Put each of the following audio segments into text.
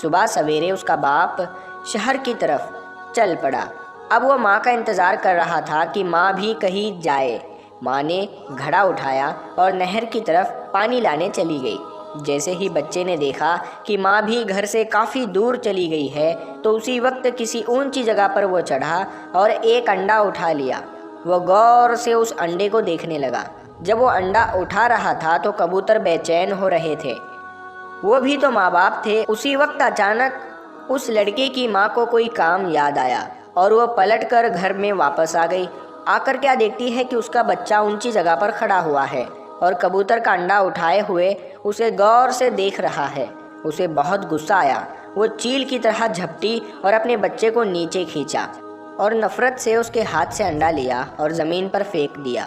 صبح سویرے اس کا باپ شہر کی طرف چل پڑا۔ اب وہ ماں کا انتظار کر رہا تھا کہ ماں بھی کہیں جائے۔ ماں نے گھڑا اٹھایا اور نہر کی طرف پانی لانے چلی گئی۔ جیسے ہی بچے نے دیکھا کہ ماں بھی گھر سے کافی دور چلی گئی ہے تو اسی وقت کسی اونچی جگہ پر وہ چڑھا اور ایک انڈا اٹھا لیا۔ وہ غور سے اس انڈے کو دیکھنے لگا۔ جب وہ انڈا اٹھا رہا تھا تو کبوتر بے چین ہو رہے تھے، وہ بھی تو ماں باپ تھے۔ اسی وقت اچانک اس لڑکے کی ماں کو کوئی کام یاد آیا اور وہ پلٹ کر گھر میں واپس آ گئی۔ آ کر کیا دیکھتی ہے کہ اس کا بچہ اونچی جگہ پر کھڑا ہوا ہے اور کبوتر کا انڈا اٹھائے ہوئے اسے غور سے دیکھ رہا ہے۔ اسے بہت غصہ آیا۔ وہ چیل کی طرح جھپٹی اور اپنے بچے کو نیچے کھینچا اور نفرت سے اس کے ہاتھ سے انڈا لیا اور زمین پر پھینک دیا۔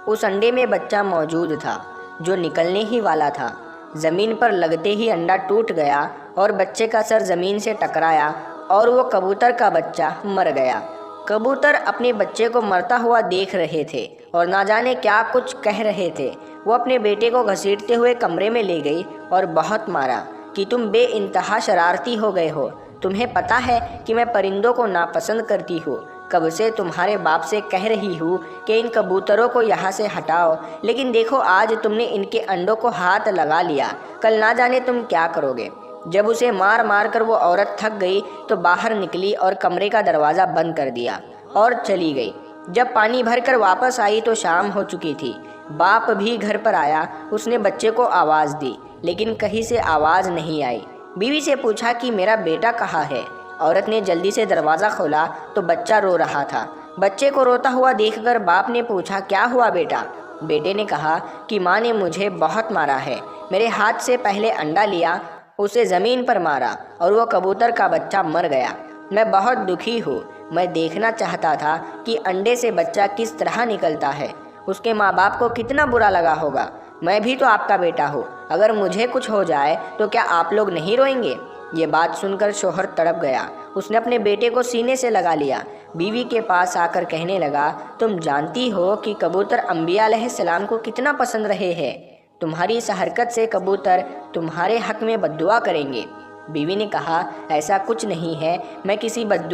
اس انڈے میں بچہ موجود تھا جو نکلنے ہی والا تھا۔ زمین پر لگتے ہی انڈا ٹوٹ گیا اور بچے کا سر زمین سے ٹکرایا اور وہ کبوتر کا بچہ مر گیا۔ کبوتر اپنے بچے کو مرتا ہوا دیکھ رہے تھے اور نہ جانے کیا کچھ کہہ رہے تھے۔ وہ اپنے بیٹے کو گھسیٹتے ہوئے کمرے میں لے گئی اور بہت مارا کہ تم بے انتہا شرارتی ہو گئے ہو۔ تمہیں پتہ ہے کہ میں پرندوں کو ناپسند کرتی ہوں۔ کب سے تمہارے باپ سے کہہ رہی ہوں کہ ان کبوتروں کو یہاں سے ہٹاؤ، لیکن دیکھو آج تم نے ان کے انڈوں کو ہاتھ لگا لیا، کل نہ جانے تم کیا کرو گے۔ جب اسے مار مار کر وہ عورت تھک گئی تو باہر نکلی اور کمرے کا دروازہ بند کر دیا اور چلی گئی۔ جب پانی بھر کر واپس آئی تو شام ہو چکی تھی۔ باپ بھی گھر پر آیا۔ اس نے بچے کو آواز دی لیکن کہیں سے آواز نہیں آئی۔ بیوی سے پوچھا کہ میرا بیٹا کہاں ہے؟ عورت نے جلدی سے دروازہ کھولا تو بچہ رو رہا تھا۔ بچے کو روتا ہوا دیکھ کر باپ نے پوچھا کیا ہوا بیٹا؟ بیٹے نے کہا کہ ماں نے مجھے بہت مارا ہے، میرے ہاتھ سے پہلے انڈا لیا، اسے زمین پر مارا اور وہ کبوتر کا بچہ مر گیا۔ میں بہت دکھی ہوں۔ میں دیکھنا چاہتا تھا کہ انڈے سے بچہ کس طرح نکلتا ہے۔ اس کے ماں باپ کو کتنا برا لگا ہوگا۔ میں بھی تو آپ کا بیٹا ہوں، اگر مجھے کچھ ہو جائے تو کیا آپ لوگ نہیں روئیں گے؟ یہ بات سن کر شوہر تڑپ گیا۔ اس نے اپنے بیٹے کو سینے سے لگا لیا۔ بیوی کے پاس آ کر کہنے لگا تم جانتی ہو کہ کبوتر انبیاء علیہ السلام کو کتنا پسند رہے ہیں، تمہاری اس حرکت سے کبوتر تمہارے حق میں بد دعا کریں گے۔ بیوی نے کہا ایسا کچھ نہیں ہے، میں کسی بد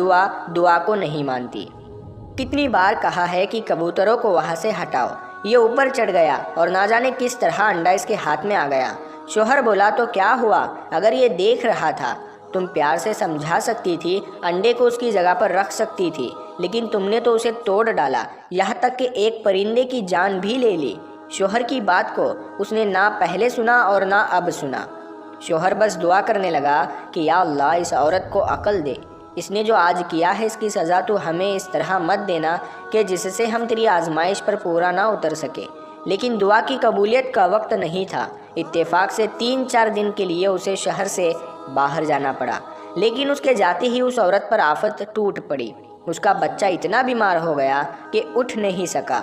دعا کو نہیں مانتی۔ کتنی بار کہا ہے کہ کبوتروں کو وہاں سے ہٹاؤ۔ یہ اوپر چڑھ گیا اور نہ جانے کس طرح انڈا اس کے ہاتھ میں آ گیا۔ شوہر بولا تو کیا ہوا؟ اگر یہ دیکھ رہا تھا تم پیار سے سمجھا سکتی تھی، انڈے کو اس کی جگہ پر رکھ سکتی تھی، لیکن تم نے تو اسے توڑ ڈالا، یہاں تک کہ ایک پرندے کی جان بھی لے لی۔ شوہر کی بات کو اس نے نہ پہلے سنا اور نہ اب سنا۔ شوہر بس دعا کرنے لگا کہ یا اللہ اس عورت کو عقل دے، اس نے جو آج کیا ہے اس کی سزا تو ہمیں اس طرح مت دینا کہ جس سے ہم تیری آزمائش پر پورا نہ اتر سکے۔ لیکن دعا کی قبولیت کا وقت نہیں تھا۔ اتفاق سے 3-4 دن کے لیے اسے شہر سے باہر جانا پڑا، لیکن اس کے جاتے ہی اس عورت پر آفت ٹوٹ پڑی۔ اس کا بچہ اتنا بیمار ہو گیا کہ اٹھ نہیں سکا۔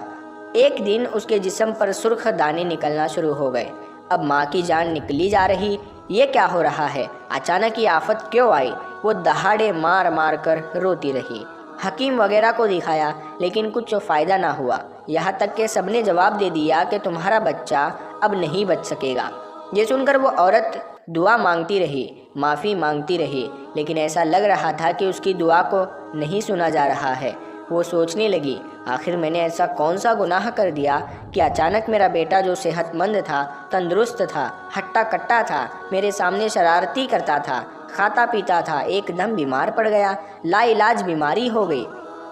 ایک دن اس کے جسم پر سرخ دانے نکلنا شروع ہو گئے۔ اب ماں کی جان نکلی جا رہی، یہ کیا ہو رہا ہے؟ اچانک یہ آفت کیوں آئی؟ وہ دہاڑے مار مار کر روتی رہی۔ حکیم وغیرہ کو دکھایا لیکن کچھ فائدہ نہ ہوا، یہاں تک کہ سب نے جواب دے دیا کہ تمہارا بچہ اب نہیں بچ سکے گا۔ یہ سن کر وہ عورت دعا مانگتی رہی، معافی مانگتی رہی، لیکن ایسا لگ رہا تھا کہ اس کی دعا کو نہیں سنا جا رہا ہے۔ وہ سوچنے لگی آخر میں نے ایسا کون سا گناہ کر دیا کہ اچانک میرا بیٹا جو صحت مند تھا، تندرست تھا، ہٹا کٹا تھا، میرے سامنے شرارتی کرتا تھا، کھاتا پیتا تھا، ایک دم بیمار پڑ گیا، لا علاج بیماری ہو گئی۔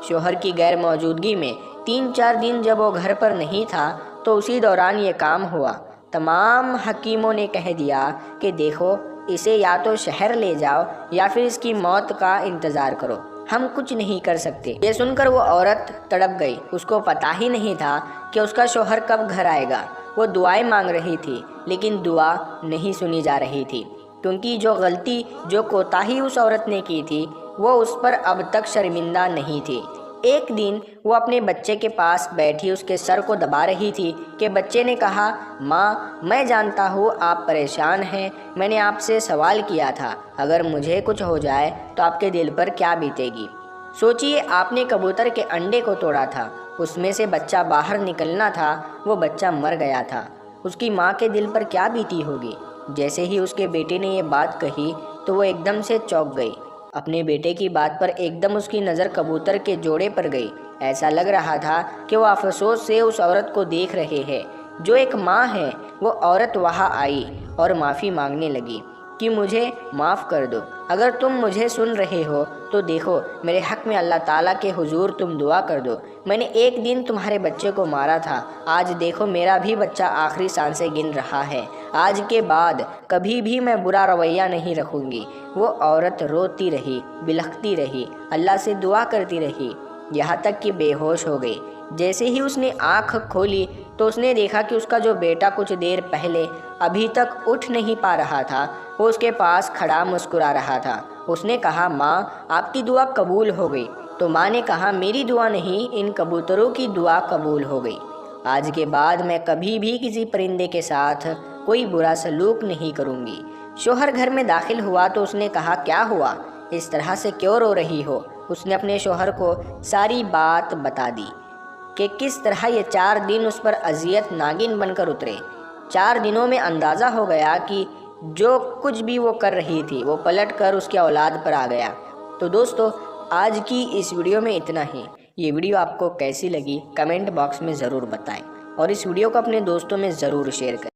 شوہر کی غیر موجودگی میں 3-4 دن جب وہ گھر پر نہیں تھا تو اسی دوران یہ کام ہوا۔ تمام حکیموں نے کہہ دیا کہ دیکھو اسے یا تو شہر لے جاؤ یا پھر اس کی موت کا انتظار کرو، ہم کچھ نہیں کر سکتے۔ یہ سن کر وہ عورت تڑپ گئی۔ اس کو پتہ ہی نہیں تھا کہ اس کا شوہر کب گھر آئے گا۔ وہ دعائیں مانگ رہی تھی لیکن دعا نہیں سنی جا رہی تھی، کیونکہ جو غلطی، جو کوتاہی اس عورت نے کی تھی وہ اس پر اب تک شرمندہ نہیں تھی۔ ایک دن وہ اپنے بچے کے پاس بیٹھی اس کے سر کو دبا رہی تھی کہ بچے نے کہا ماں میں جانتا ہوں آپ پریشان ہیں، میں نے آپ سے سوال کیا تھا اگر مجھے کچھ ہو جائے تو آپ کے دل پر کیا بیتے گی۔ سوچئے آپ نے کبوتر کے انڈے کو توڑا تھا، اس میں سے بچہ باہر نکلنا تھا، وہ بچہ مر گیا تھا، اس کی ماں کے دل پر کیا بیتی ہوگی۔ جیسے ہی اس کے بیٹے نے یہ بات کہی تو وہ ایک دم سے چونک گئی۔ اپنے بیٹے کی بات پر ایک دم اس کی نظر کبوتر کے جوڑے پر گئی۔ ایسا لگ رہا تھا کہ وہ افسوس سے اس عورت کو دیکھ رہے ہے جو ایک ماں ہے۔ وہ عورت وہاں آئی اور معافی مانگنے لگی کہ مجھے معاف کر دو۔ اگر تم مجھے سن رہے ہو تو دیکھو، میرے حق میں اللہ تعالیٰ کے حضور تم دعا کر دو۔ میں نے ایک دن تمہارے بچے کو مارا تھا، آج دیکھو میرا بھی بچہ آخری سانسیں گن رہا ہے۔ آج کے بعد کبھی بھی میں برا رویہ نہیں رکھوں گی۔ وہ عورت روتی رہی، بلختی رہی، اللہ سے دعا کرتی رہی، یہاں تک کہ بے ہوش ہو گئی۔ جیسے ہی اس نے آنکھ کھولی تو اس نے دیکھا کہ اس کا جو بیٹا کچھ دیر پہلے ابھی تک اٹھ نہیں پا رہا تھا، وہ اس کے پاس کھڑا مسکرا رہا تھا۔ اس نے کہا، ماں آپ کی دعا قبول ہو گئی۔ تو ماں نے کہا، میری دعا نہیں، ان کبوتروں کی دعا قبول ہو گئی۔ آج کے بعد میں کبھی بھی کسی پرندے کے ساتھ کوئی برا سلوک نہیں کروں گی۔ شوہر گھر میں داخل ہوا تو اس نے کہا، کیا ہوا؟ اس طرح سے کیوں رو رہی ہو؟ اس نے اپنے شوہر کو ساری بات بتا دی کہ کس طرح یہ 4 دن اس پر اذیت ناگن بن کر اترے۔ 4 دنوں میں اندازہ ہو گیا کہ جو کچھ بھی وہ کر رہی تھی وہ پلٹ کر اس کے اولاد پر آ گیا۔ تو دوستو، آج کی اس ویڈیو میں اتنا ہی۔ یہ ویڈیو آپ کو کیسی لگی کمنٹ باکس میں ضرور بتائیں، اور اس ویڈیو کو اپنے دوستوں میں ضرور شیئر کریں۔